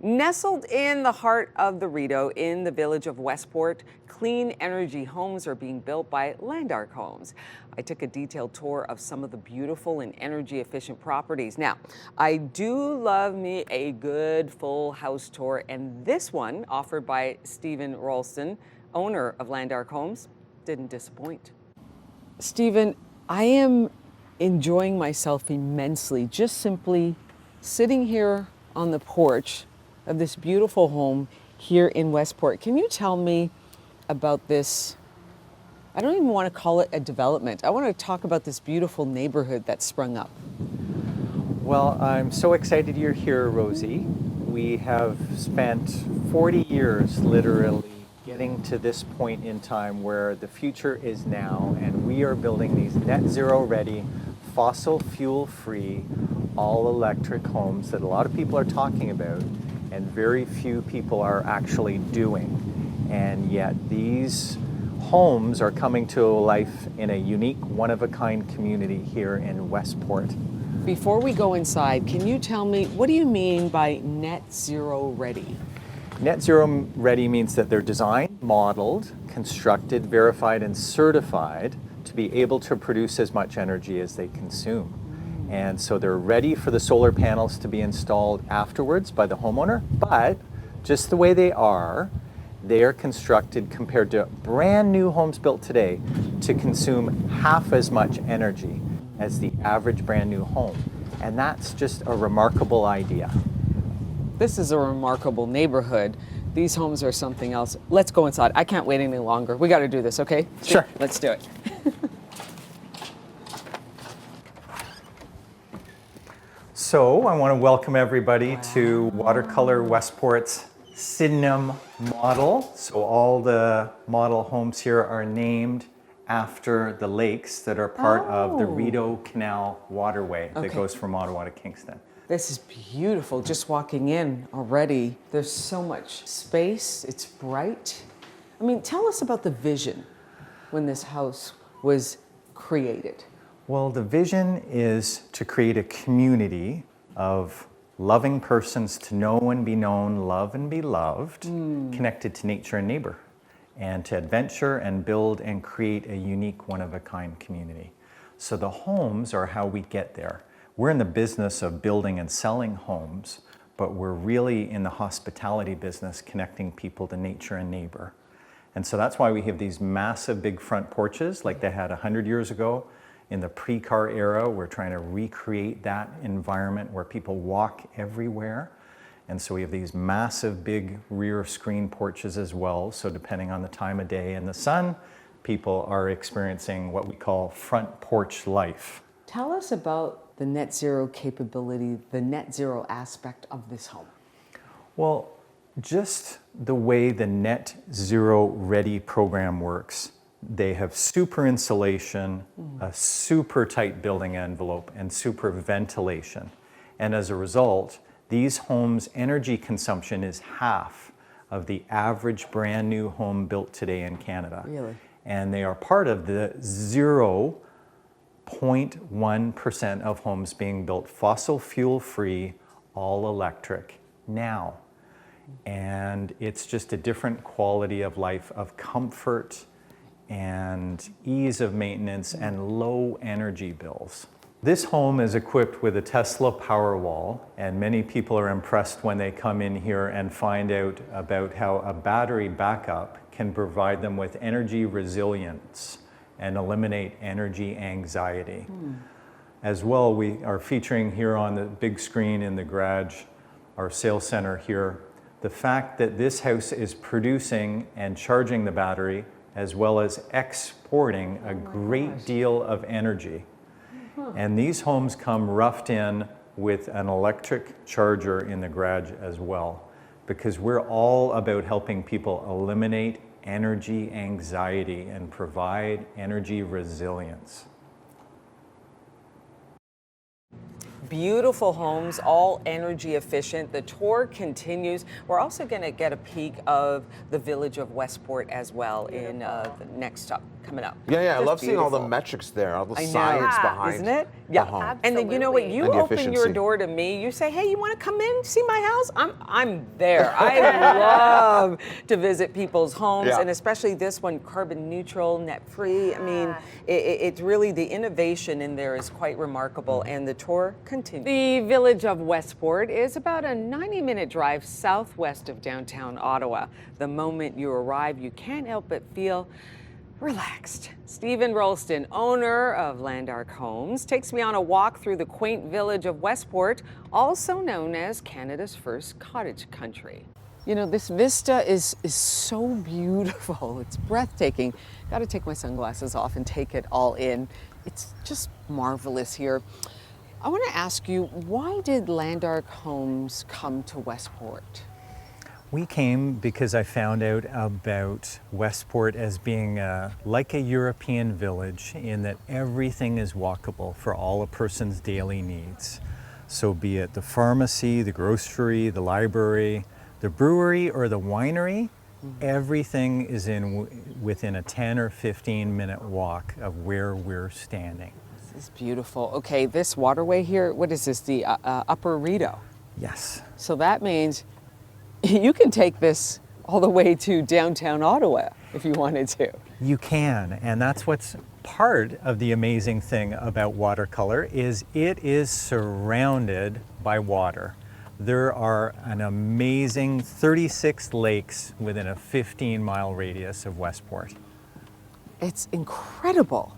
Nestled in the heart of the Rideau in the village of Westport, clean energy homes are being built by Landark Homes. I took a detailed tour of some of the beautiful and energy efficient properties. Now, I do love me a good full house tour, and this one, offered by Stephen Rolsten, owner of Landark Homes, didn't disappoint. Stephen, I am enjoying myself immensely, just simply sitting here on the porch of this beautiful home here in Westport. Can you tell me about this? I don't even want to call it a development. I want to talk about this beautiful neighborhood that's sprung up. Well, I'm so excited you're here, Rosie. We have spent 40 years literally getting to this point in time where the future is now, and we are building these net zero ready, fossil fuel free, all electric homes that a lot of people are talking about and very few people are actually doing. And yet these homes are coming to life in a unique, one-of-a-kind community here in Westport. Before we go inside, can you tell me, what do you mean by net zero ready? Net zero ready means that they're designed, modeled, constructed, verified, and certified to be able to produce as much energy as they consume. And so they're ready for the solar panels to be installed afterwards by the homeowner, but just the way they are constructed compared to brand new homes built today to consume half as much energy as the average brand new home. And that's just a remarkable idea. This is a remarkable neighborhood. These homes are something else. Let's go inside. I can't wait any longer. We got to do this, okay? Sure. Let's do it. So I want to welcome everybody to Watercolour Westport's synonym model. So all the model homes here are named after the lakes that are part of the Rideau Canal waterway that goes from Ottawa to Kingston. This is beautiful. Just walking in already, there's so much space. It's bright. I mean, tell us about the vision when this house was created. Well, the vision is to create a community of loving persons to know and be known, love and be loved, connected to nature and neighbor, and to adventure and build and create a unique one-of-a-kind community. So the homes are how we get there. We're in the business of building and selling homes, but we're really in the hospitality business, connecting people to nature and neighbor. And so that's why we have these massive big front porches like they had 100 years ago. In the pre-car era, we're trying to recreate that environment where people walk everywhere. And so we have these massive big rear screen porches as well. So depending on the time of day and the sun, people are experiencing what we call front porch life. Tell us about the net zero capability, the net zero aspect of this home. Well, just the way the Net Zero Ready program works, they have super insulation, a super tight building envelope, and super ventilation. And as a result, these homes' energy consumption is half of the average brand new home built today in Canada. Really? And they are part of the 0.1% of homes being built fossil fuel free, all electric now. And it's just a different quality of life, of comfort and ease of maintenance and low energy bills. This home is equipped with a Tesla Powerwall, and many people are impressed when they come in here and find out about how a battery backup can provide them with energy resilience and eliminate energy anxiety. As well, we are featuring here on the big screen in the garage, our sales center here, the fact that this house is producing and charging the battery as well as exporting a great deal of energy. And these homes come roughed in with an electric charger in the garage as well, because we're all about helping people eliminate energy anxiety and provide energy resilience. Beautiful homes, all energy efficient. The tour continues. We're also going to get a peek of the village of Westport as well in the next stop. coming up. Yeah, I Just love seeing all the beautiful. metrics there, all the I know. science behind Isn't it? the Yeah. home. And then you know what? You And the open your efficiency. door to me. You say, "Hey, you want to come in, see my house?" I'm there. I love to visit people's homes, Yeah. and especially this one, carbon neutral, net free. I mean, it's really the innovation in there is quite remarkable, and the tour continues. The village of Westport is about a 90-minute drive southwest of downtown Ottawa. The moment you arrive, you can't help but feel relaxed. Stephen Rolsten, owner of Landark Homes, takes me on a walk through the quaint village of Westport, also known as Canada's first cottage country. You know, this vista is so beautiful. It's breathtaking. Got to take my sunglasses off and take it all in. It's just marvelous here. I want to ask you, why did Landark Homes come to Westport? We came because I found out about Westport as being like a European village in that everything is walkable for all a person's daily needs. So be it the pharmacy, the grocery, the library, the brewery, or the winery, everything is within a 10 or 15 minute walk of where we're standing. This is beautiful. Okay, this waterway here, what is this, the Upper Rideau? Yes. So that means you can take this all the way to downtown Ottawa if you wanted to. You can, and that's what's part of the amazing thing about watercolor is it is surrounded by water. There are an amazing 36 lakes within a 15-mile radius of Westport. It's incredible.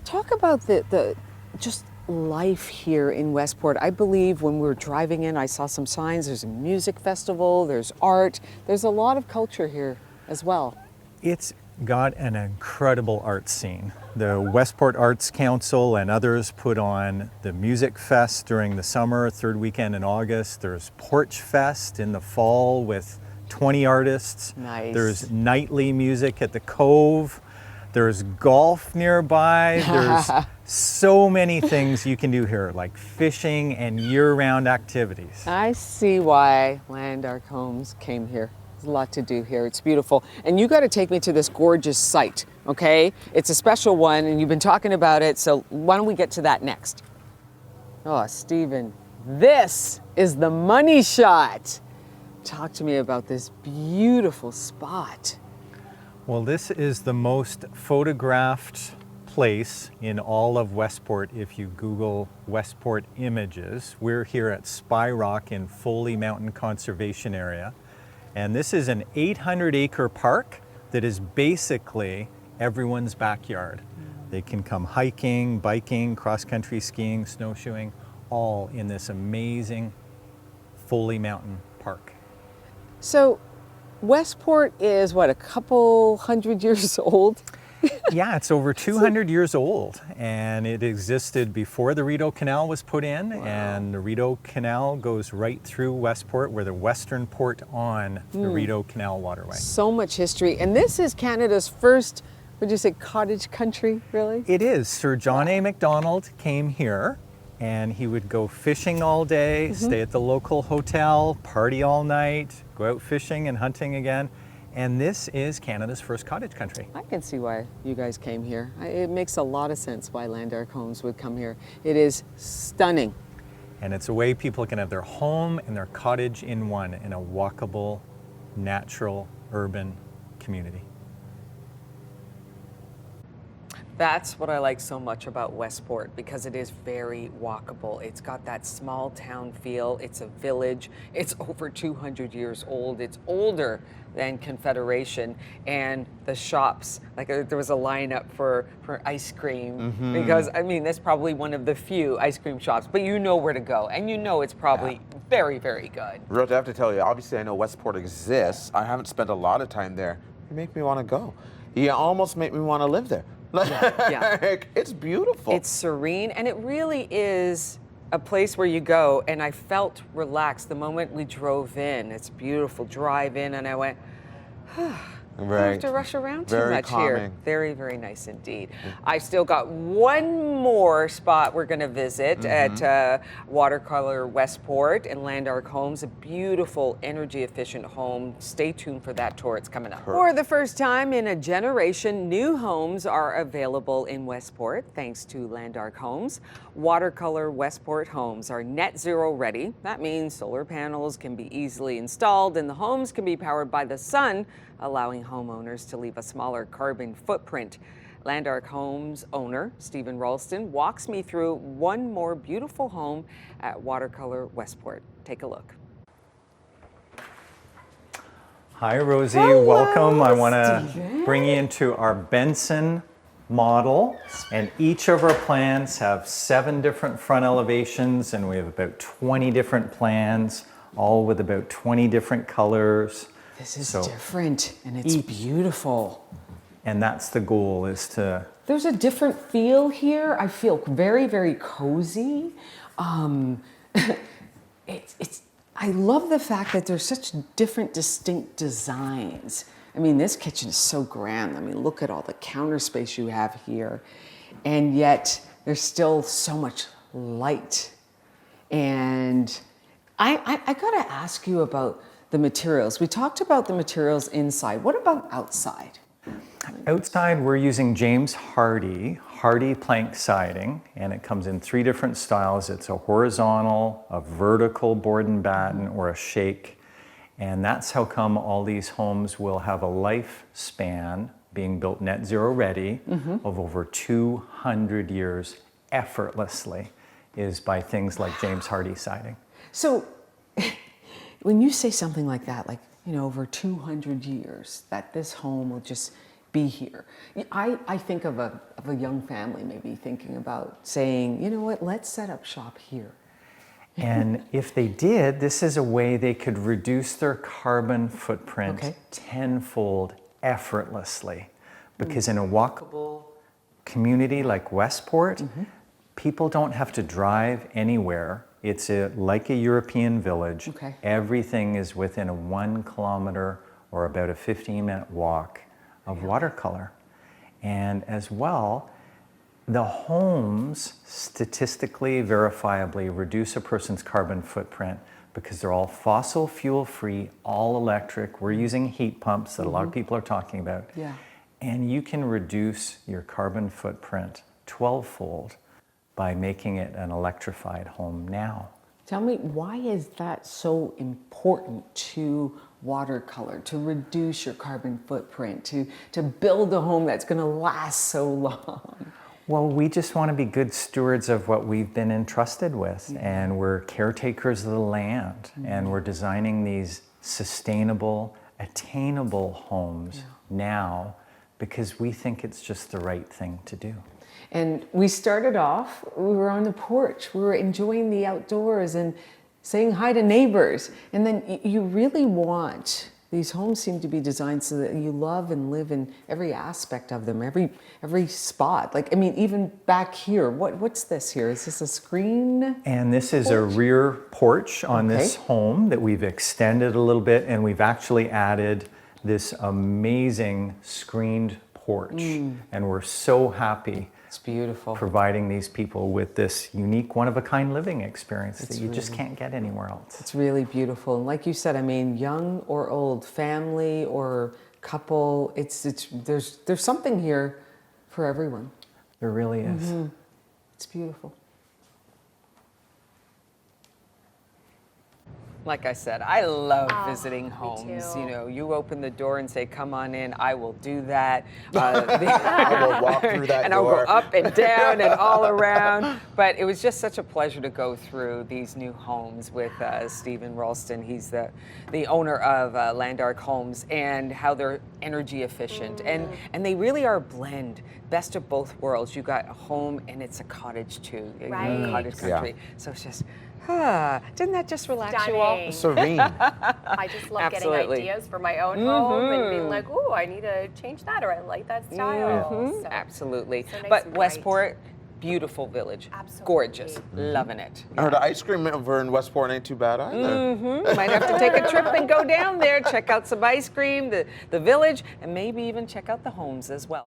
Talk about the just life here in Westport. I believe when we were driving in, I saw some signs. There's a music festival, there's art, there's a lot of culture here as well. It's got an incredible art scene. The Westport Arts Council and others put on the Music Fest during the summer, third weekend in August. There's Porch Fest in the fall with 20 artists. Nice. There's nightly music at the Cove. There's golf nearby. There's so many things you can do here, like fishing and year-round activities. I see why Landark Homes came here. There's a lot to do here. It's beautiful. And you got to take me to this gorgeous site, okay? It's a special one, and you've been talking about it, so why don't we get to that next? Oh, Stephen, this is the money shot. Talk to me about this beautiful spot. Well, this is the most photographed place in all of Westport if you Google Westport images. We're here at Spy Rock in Foley Mountain Conservation Area. And this is an 800-acre park that is basically everyone's backyard. They can come hiking, biking, cross-country skiing, snowshoeing, all in this amazing Foley Mountain Park. So Westport is what, a couple hundred years old? Yeah, it's over 200 years old, and it existed before the Rideau Canal was put in. Wow. And the Rideau Canal goes right through Westport. We're the western port on the Rideau Canal waterway. So much history. And this is Canada's first, would you say, cottage country, really? It is. Sir John A. Macdonald came here, and he would go fishing all day, stay at the local hotel, party all night, go out fishing and hunting again. And this is Canada's first cottage country. I can see why you guys came here. It makes a lot of sense why Landark Homes would come here. It is stunning. And it's a way people can have their home and their cottage in one in a walkable, natural, urban community. That's what I like so much about Westport, because it is very walkable. It's got that small town feel. It's a village. It's over 200 years old. It's older than Confederation. And the shops, like there was a lineup for ice cream, because I mean, that's probably one of the few ice cream shops, but you know where to go, and you know it's probably very, very good. Rose, I have to tell you, obviously I know Westport exists. I haven't spent a lot of time there. You make me want to go. You almost make me want to live there. Yeah. It's beautiful. It's serene, and it really is a place where you go, and I felt relaxed the moment we drove in. It's beautiful drive in, and I went, Don't Right. have to rush around too Very much here. calming. Very, very nice indeed. I've still got one more spot we're going to visit at Watercolour Westport and Landark Homes, a beautiful energy efficient home. Stay tuned for that tour. It's coming up. For the first time in a generation, new homes are available in Westport thanks to Landark Homes. Watercolour Westport homes are net zero ready. That means solar panels can be easily installed and the homes can be powered by the sun, allowing homeowners to leave a smaller carbon footprint. Landark Homes owner Stephen Rolsten walks me through one more beautiful home at Watercolour Westport. Take a look. Hi, Rosie. Hello, Welcome. I want to Stephen. bring you into our Benson model. And each of our plans have 7 different front elevations, and we have about 20 different plans, all with about 20 different colors. This is So different and it's beautiful. And that's the goal, is to There's a different feel here. I feel very, very cozy. I love the fact that there's such different, distinct designs. I mean, this kitchen is so grand. I mean, look at all the counter space you have here. And yet there's still so much light. And I gotta ask you about the materials. We talked about the materials inside. What about outside? outside we're using James Hardy plank siding, and it comes in 3 different styles. It's a horizontal, a vertical board and batten, or a shake. And that's how come all these homes will have a lifespan, being built net zero ready, of over 200 years effortlessly, is by things like James Hardy siding. So when you say something like that, like, you know, over 200 years, that this home will just be here. I think of a young family maybe thinking about saying, you know what, let's set up shop here. And if they did, this is a way they could reduce their carbon footprint tenfold effortlessly. Because in a walkable community like Westport, people don't have to drive anywhere. It's like a European village. Everything is within a 1 kilometer or about a 15-minute walk of watercolor. And as well, the homes statistically, verifiably reduce a person's carbon footprint because they're all fossil fuel free, all electric. We're using heat pumps that a lot of people are talking about. And you can reduce your carbon footprint 12-fold by making it an electrified home now. Tell me, why is that so important to watercolor, to reduce your carbon footprint, to build a home that's going to last so long? Well, we just want to be good stewards of what we've been entrusted with, and we're caretakers of the land, and we're designing these sustainable, attainable homes now because we think it's just the right thing to do. And we started off, we were on the porch, we were enjoying the outdoors and saying hi to neighbors. And then you really want, these homes seem to be designed so that you love and live in every aspect of them, every spot. Like, I mean, even back here, what's this here? Is this a screen? And this is a rear porch on this home that we've extended a little bit, and we've actually added this amazing screened porch. And we're so happy. It's beautiful. Providing these people with this unique, one-of-a-kind living experience that you just can't get anywhere else. It's really beautiful. And like you said, I mean, young or old, family or couple, there's something here for everyone. There really is. It's beautiful. Like I said, I love visiting homes. You know, you open the door and say, come on in, I will do that. I will walk through that and I'll go up and down and all around. But it was just such a pleasure to go through these new homes with Stephen Rolsten. He's the owner of Landark Homes, and how they're energy efficient. And they really are a blend, best of both worlds. You got a home and it's a cottage too, cottage country. So it's just, didn't that just relax you all? Serene. I just love getting ideas for my own home and being like, ooh, I need to change that, or I like that style. So, Absolutely. so nice but and bright. Westport, Beautiful village. Absolutely. Gorgeous. Loving it. I heard ice cream over in Westport ain't too bad either. Might have to take a trip and go down there, check out some ice cream, the village, and maybe even check out the homes as well.